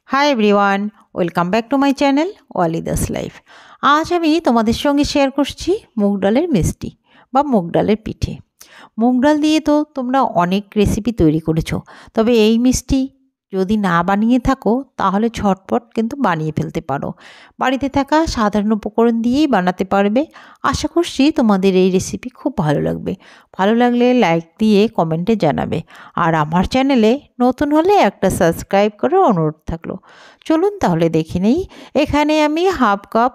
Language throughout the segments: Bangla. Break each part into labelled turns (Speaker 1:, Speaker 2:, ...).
Speaker 1: High everyone, welcome back to my channel Walida's life. আজ আমি তোমাদের সঙ্গে শেয়ার করছি মুগ ডালের মিষ্টি বা মুগ ডালের পিঠে। মুগ ডাল দিয়ে তো তোমরা অনেক রেসিপি তৈরি করেছো, তবে এই মিষ্টি যদি না বানিয়ে থাকো তাহলে ঝটপট কিন্তু বানিয়ে ফেলতে পারো। বাড়িতে থাকা সাধারণ উপকরণ দিয়েই বানাতে পারবে। আশা করছি তোমাদের এই রেসিপি খুব ভালো লাগবে। ভালো লাগলে লাইক দিয়ে কমেন্টে জানাবে। আর আমার চ্যানেলে নতুন হলে একটা সাবস্ক্রাইব করার অনুরোধ থাকলো। চলুন তাহলে দেখে নেই। এখানে আমি হাফ কাপ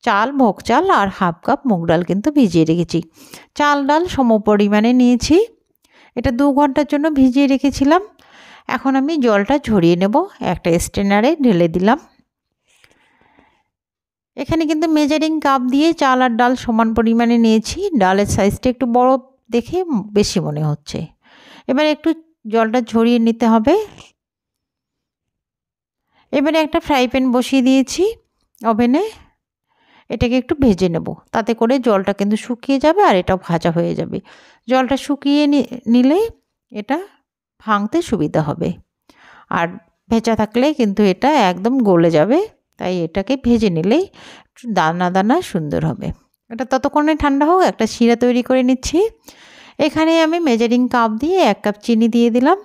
Speaker 1: চাল, ভোগ চাল আর হাফ কাপ মুগ ডাল কিন্তু ভিজিয়ে রেখেছি। চাল ডাল সম পরিমাণে নিয়েছি। এটা 2 ঘন্টার জন্য ভিজিয়ে রেখেছিলাম। এখন আমি জলটা ঝরিয়ে নেব, একটা স্ট্রেনারে ঢেলে দিলাম। এখানে কিন্তু মেজারিং কাপ দিয়ে চাল আর ডাল সমান পরিমাণে নিয়েছি। ডালের সাইজটা একটু বড় দেখে বেশি মনে হচ্ছে। এবার একটু জলটা ঝরিয়ে নিতে হবে। এবারে একটা ফ্রাই প্যান বসিয়ে দিয়েছি ওভেনে। এটাকে একটু ভেজে নেব, তাতে করে জলটা কিন্তু শুকিয়ে যাবে আর এটাও ভাজা হয়ে যাবে। জলটা শুকিয়ে নিলে এটা ভাঙতে সুবিধা হবে। আর ভেজা থাকলে কিন্তু এটা একদম গলে যাবে, তাই এটাকে ভেজে নিলেই দানা দানা সুন্দর হবে। এটা ততক্ষণে ঠান্ডা হোক, একটা শিরা তৈরি করে নিচ্ছি। এখানে আমি মেজারিং কাপ দিয়ে 1 কাপ চিনি দিয়ে দিলাম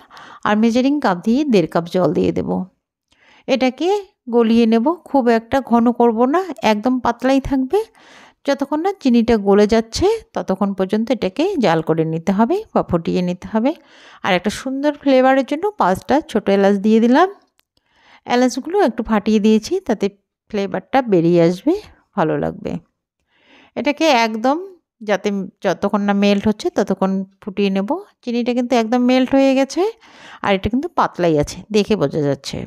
Speaker 1: আর মেজারিং কাপ দিয়ে 1.5 কাপ জল দিয়ে দেব। এটাকে গলিয়ে নেব, খুব একটা ঘন করব না, একদম পাতলাই থাকবে। যতক্ষণ না চিনিটা গলে যাচ্ছে ততক্ষণ পর্যন্ত এটাকে জাল করে নিতে হবে বা ফুটিয়ে নিতে হবে। আর একটা সুন্দর ফ্লেভারের জন্য 5টা ছোটো এলাচ দিয়ে দিলাম। এলাচগুলো একটু ফাটিয়ে দিয়েছি, তাতে ফ্লেভারটা বেরিয়ে আসবে, ভালো লাগবে। এটাকে একদম যাতে যতক্ষণ না মেল্ট হচ্ছে ততক্ষণ ফুটিয়ে নেব। চিনিটা কিন্তু একদম মেল্ট হয়ে গেছে আর এটা কিন্তু পাতলাই আছে, দেখে বোঝা যাচ্ছে।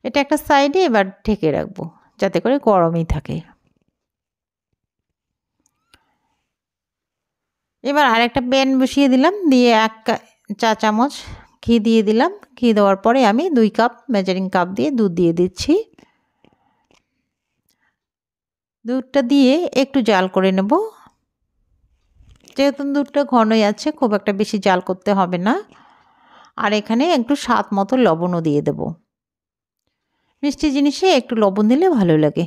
Speaker 1: এটা একটা সাইডে এবার ঢেকে রাখবো, যাতে করে গরমই থাকে। এবার আরেকটা প্যান বসিয়ে দিলাম, দিয়ে 1 চা চামচ ঘি দিয়ে দিলাম। ঘি দেওয়ার পরে আমি 2 কাপ মেজারিং কাপ দিয়ে দুধ দিয়ে দিচ্ছি। দুধটা দিয়ে একটু জাল করে নেব। যেহেতু দুধটা ঘনই আছে, খুব একটা বেশি জাল করতে হবে না। আর এখানে একটু স্বাদ মতো লবণও দিয়ে দেব। মিষ্টি জিনিসে একটু লবণ দিলে ভালো লাগে,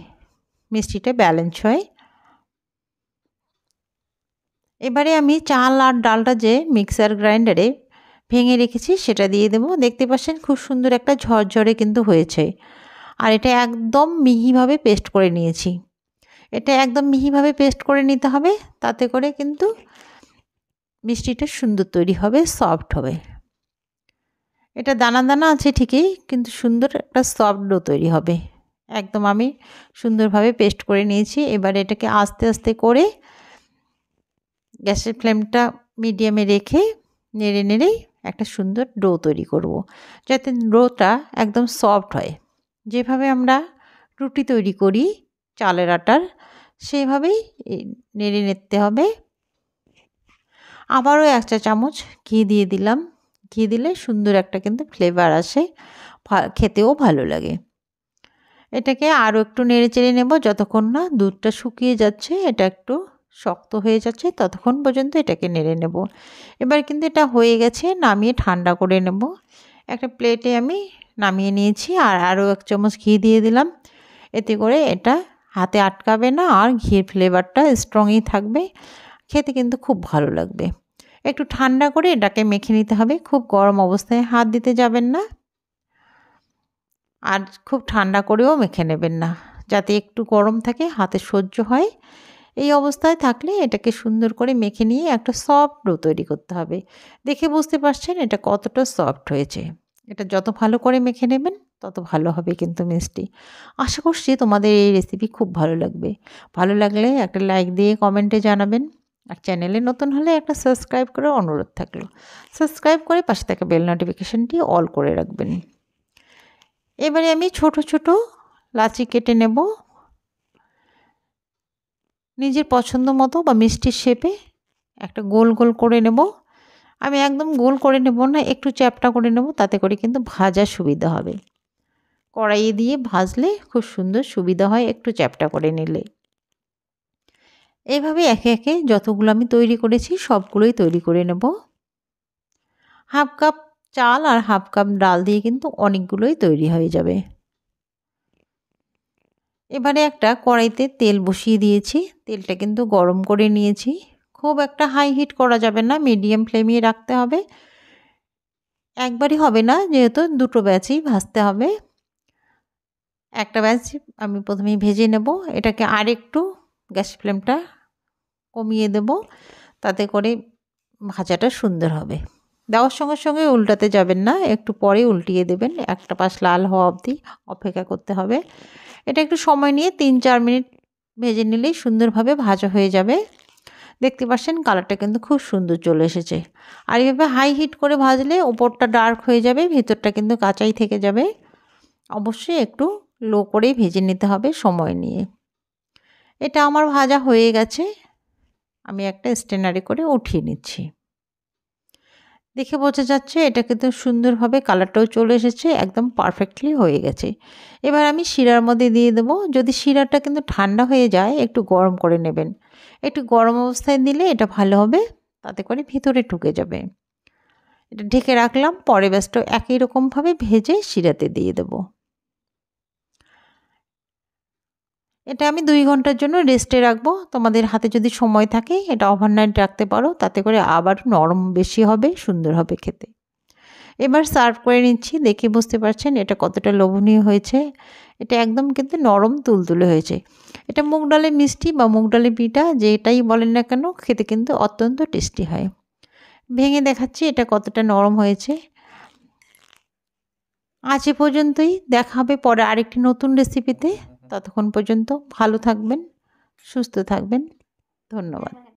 Speaker 1: মিষ্টিটা ব্যালেন্স হয়। এবারে আমি চাল আর ডালটা যে মিক্সার গ্রাইন্ডারে ভেঙে রেখেছি সেটা দিয়ে দেবো। দেখতে পাচ্ছেন খুব সুন্দর একটা ঝরঝরে কিন্তু হয়েছে। আর এটা একদম মিহিভাবে পেস্ট করে নিয়েছি। এটা একদম মিহিভাবে পেস্ট করে নিতে হবে, তাতে করে কিন্তু মিষ্টিটা সুন্দর তৈরি হবে, সফট হবে। এটা দানা দানা আছে ঠিকই, কিন্তু সুন্দর একটা সফট ডো তৈরি হবে। একদম আমি সুন্দরভাবে পেস্ট করে নিয়েছি। এবার এটাকে আস্তে আস্তে করে গ্যাসের ফ্লেমটা মিডিয়ামে রেখে নেড়ে নেড়েই একটা সুন্দর ডো তৈরি করব, যাতে ডোটা একদম সফট হয়। যেভাবে আমরা রুটি তৈরি করি চালের আটার, সেভাবেই নেড়ে নিতে হবে। আবারও 1 চা চামচ ঘি দিয়ে দিলাম। ঘি দিলে সুন্দর একটা কিন্তু ফ্লেভার আসে, খেতেও ভালো লাগে। এটাকে আরও একটু নেড়ে চেড়ে নেব যতক্ষণ না দুধটা শুকিয়ে যাচ্ছে, এটা একটু শক্ত হয়ে যাচ্ছে, ততক্ষণ পর্যন্ত এটাকে নেড়ে নেব। এবার কিন্তু এটা হয়ে গেছে, নামিয়ে ঠান্ডা করে নেব। একটা প্লেটে আমি নামিয়ে নিয়েছি আর আরও 1 চামচ ঘি দিয়ে দিলাম। এতে করে এটা হাতে আটকাবে না আর ঘির ফ্লেভারটা স্ট্রংই থাকবে, খেতে কিন্তু খুব ভালো লাগবে। একটু ঠান্ডা করে এটাকে মেখে নিতে হবে, খুব গরম অবস্থায় হাত দিতে যাবেন না আর খুব ঠান্ডা করেও মেখে নেবেন না, যাতে একটু গরম থাকে, হাতে সহ্য হয়। এই অবস্থায় থাকলে এটাকে সুন্দর করে মেখে নিয়ে একটা সফট ডো তৈরি করতে হবে। দেখে বুঝতে পারছেন এটা কতটা সফট হয়েছে। এটা যত ভালো করে মেখে নেবেন তত ভালো হবে কিন্তু মিষ্টি। আশা করছি তোমাদের এই রেসিপি খুব ভালো লাগবে। ভালো লাগলে একটা লাইক দিয়ে কমেন্টে জানাবেন। আর চ্যানেলে নতুন হলে একটা সাবস্ক্রাইব করার অনুরোধ থাকলো। সাবস্ক্রাইব করে পাশে থাকা বেল নোটিফিকেশনটি অল করে রাখবেন। এবারে আমি ছোট ছোট লাচি কেটে নেব, নিজের পছন্দ মতো বা মিষ্টির শেপে একটা গোল গোল করে নেব। আমি একদম গোল করে নেব না, একটু চ্যাপ্টা করে নেব, তাতে করে কিন্তু ভাজার সুবিধা হবে। কড়াইয়ে দিয়ে ভাজলে খুব সুন্দর সুবিধা হয় একটু চ্যাপ্টা করে নিলে। এইভাবে একে একে যতগুলো আমি তৈরি করেছি সবগুলোই তৈরি করে নেব। হাফ কাপ চাল আর হাফ কাপ ডাল দিয়ে কিন্তু অনেকগুলোই তৈরি হয়ে যাবে। এবারে একটা কড়াইতে তেল বসিয়ে দিয়েছি, তেলটা কিন্তু গরম করে নিয়েছি। খুব একটা হাই হিট করা যাবে না, মিডিয়াম ফ্লেমে রাখতে হবে। একবারই হবে না, যেহেতু দুটো ব্যাচই ভাজতে হবে। একটা ব্যাচ আমি প্রথমেই ভেজে নেব, এটাকে আরেকটু গ্যাস ফ্লেমটা কমিয়ে দেব, তাতে করে ভাজাটা সুন্দর হবে। দেওয়ার সঙ্গে সঙ্গে উল্টাতে যাবেন না, একটু পরে উল্টিয়ে দেবেন, একটা পাশ লাল হওয়া অবধি অপেক্ষা করতে হবে। এটা একটু সময় নিয়ে 3-4 মিনিট ভেজে নিলেই সুন্দরভাবে ভাজা হয়ে যাবে। দেখতে পাচ্ছেন কালারটা কিন্তু খুব সুন্দর চলে এসেছে। আর এইভাবে হাই হিট করে ভাজলে ওপরটা ডার্ক হয়ে যাবে, ভিতরটা কিন্তু কাঁচাই থেকে যাবে। অবশ্যই একটু লো করেই ভেজে নিতে হবে সময় নিয়ে। এটা আমার ভাজা হয়ে গেছে, আমি একটা স্ট্রেনারে করে উঠিয়ে নিচ্ছি। দেখে বোঝা যাচ্ছে এটা কিন্তু সুন্দরভাবে কালারটাও চলে এসেছে, একদম পারফেক্টলি হয়ে গেছে। এবার আমি শিরার মধ্যে দিয়ে দেবো। যদি শিরাটা কিন্তু ঠান্ডা হয়ে যায় একটু গরম করে নেবেন, একটু গরম অবস্থায় দিলে এটা ভালো হবে, তাতে করে ভিতরে ঢুকে যাবে। এটা ঢেকে রাখলাম, পরে ব্যাচটা একই রকমভাবে ভেজে শিরাতে দিয়ে দেবো। এটা আমি 2 ঘন্টার জন্য রেস্টে রাখবো। তোমাদের হাতে যদি সময় থাকে এটা ওভারনাইট রাখতে পারো, তাতে করে আবার নরম বেশি হবে, সুন্দর হবে খেতে। এবার সার্ভ করে নিচ্ছি, দেখে বুঝতে পারছেন এটা কতটা লোভনীয় হয়েছে। এটা একদম কিন্তু নরম তুলতুলে হয়েছে। এটা মুগ ডালের মিষ্টি বা মুগ ডালের পিঠা যেটাই বলেন না কেন, খেতে কিন্তু অত্যন্ত টেস্টি হয়। ভেঙে দেখাচ্ছি এটা কতটা নরম হয়েছে। আজ এ পর্যন্তই, দেখা হবে পরে আরেকটি নতুন রেসিপিতে। ততক্ষণ পর্যন্ত ভালো থাকবেন, সুস্থ থাকবেন। ধন্যবাদ।